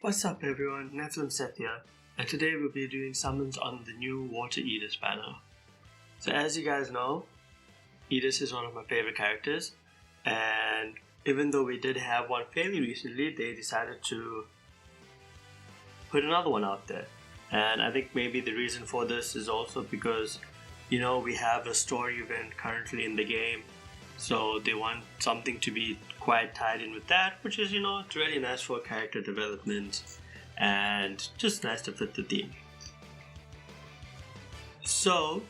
What's up everyone, Nephilim Seth here, and today we'll be doing summons on the new Water Eydis banner. So as you guys know, Eydis is one of my favorite characters, and even though we did have one fairly recently, they decided to put another one out there. And I think maybe the reason for this is also because, we have a story event currently in the game, so they want something to be quite tied in with that, which is, it's really nice for character development and just nice to fit the theme. So,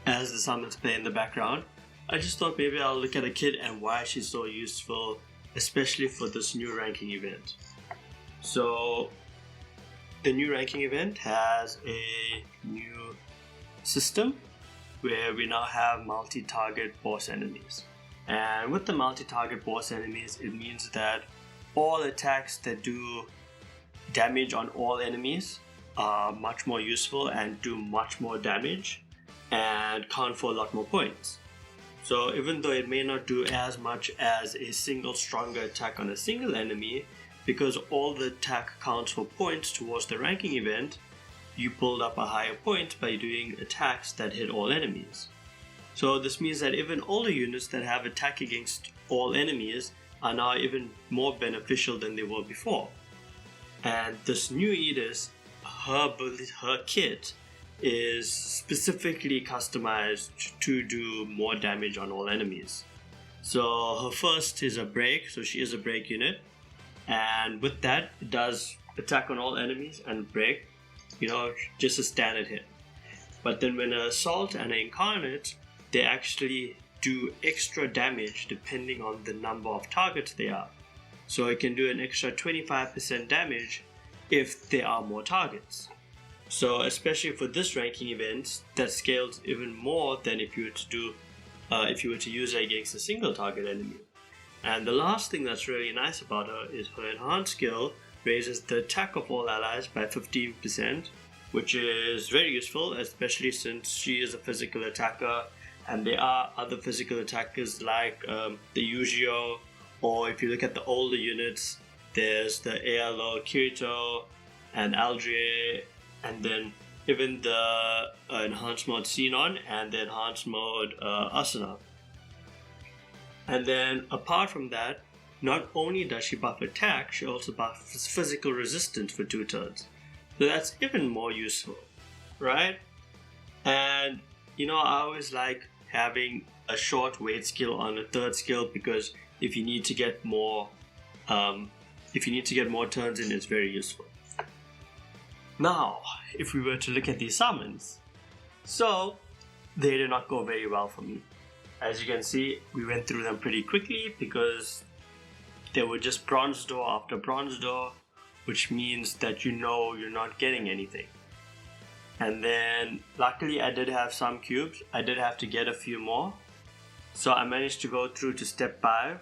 as the summons play in the background, I just thought maybe I'll look at a kid and why she's so useful, especially for this new ranking event. So, the new ranking event has a new system where we now have multi-target boss enemies. And with the multi-target boss enemies, it means that all attacks that do damage on all enemies are much more useful and do much more damage and count for a lot more points. So even though it may not do as much as a single stronger attack on a single enemy, because all the attack counts for points towards the ranking event, you build up a higher point by doing attacks that hit all enemies. So this means that even older units that have attack against all enemies are now even more beneficial than they were before. And this new Eydis, her kit is specifically customized to do more damage on all enemies. So her first is a break, so she is a break unit, and with that it does attack on all enemies and break, just a standard hit. But then when an assault and an incarnate, they actually do extra damage depending on the number of targets they are. So it can do an extra 25% damage if there are more targets. So especially for this ranking event, that scales even more than if you were to use it against a single target enemy. And the last thing that's really nice about her is her enhanced skill raises the attack of all allies by 15%, which is very useful, especially since she is a physical attacker and there are other physical attackers like the Yu-Gi-Oh, or if you look at the older units, there's the ALO Kirito and Aldrie, and then even the enhanced mode Xenon and the enhanced mode Asuna. And then apart from that, not only does she buff attack, she also buffs physical resistance for 2 turns. So that's even more useful, right? And I always like having a short wait skill on a third skill, because if you need to get more turns in, it's very useful. Now, if we were to look at these summons, so they did not go very well for me. As you can see, we went through them pretty quickly because they were just bronze door after bronze door, which means that you're not getting anything. And then luckily I did have some cubes. I did have to get a few more, so I managed to go through to step 5.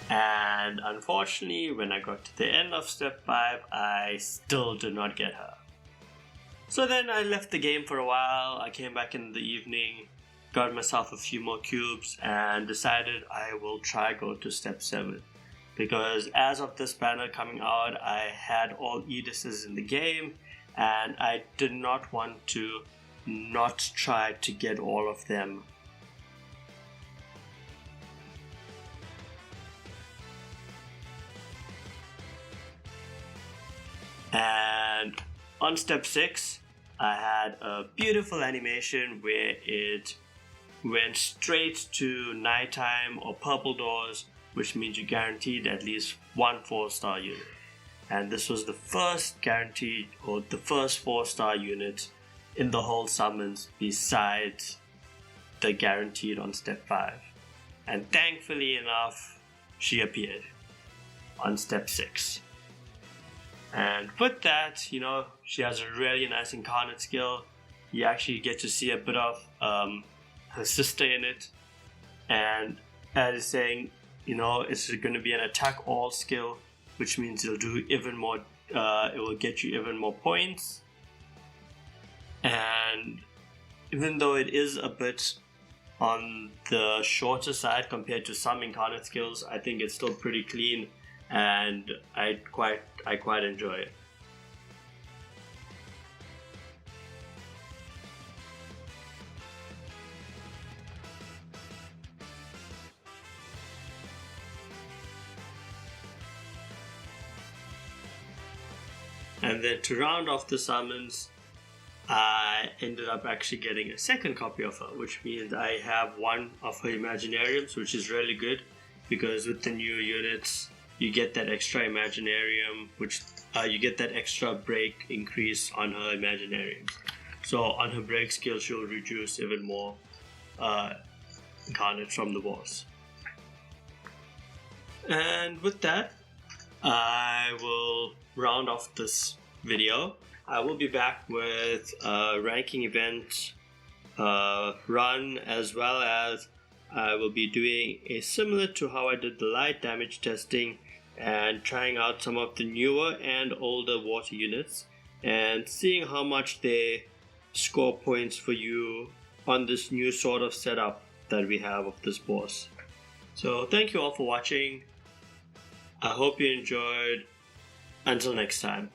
And unfortunately, when I got to the end of step 5, I still did not get her. So then I left the game for a while. I came back in the evening, got myself a few more cubes, and decided I will try go to step 7. Because as of this banner coming out, I had all Eydises in the game, and I did not want to not try to get all of them. And on step 6, I had a beautiful animation where it went straight to nighttime or purple doors, which means you guaranteed at least one 4-star unit. And this was the first guaranteed, or the first 4-star unit in the whole summons besides the guaranteed on step 5. And thankfully enough, she appeared on step 6. And with that, she has a really nice incarnate skill. You actually get to see a bit of her sister in it. And as it's saying, it's going to be an attack all skill, which means it'll do even more it will get you even more points. And even though it is a bit on the shorter side compared to some incarnate skills, I think it's still pretty clean, and I quite enjoy it. And then to round off the summons, I ended up actually getting a second copy of her, which means I have one of her Imaginariums, which is really good because with the new units, you get that extra Imaginarium, which you get that extra break increase on her Imaginariums. So on her break skill, she'll reduce even more incarnates from the boss. And with that, I will round off this video. I will be back with a ranking event run, as well as I will be doing a similar to how I did the light damage testing and trying out some of the newer and older water units and seeing how much they score points for you on this new sort of setup that we have of this boss. So thank you all for watching. I hope you enjoyed. Until next time.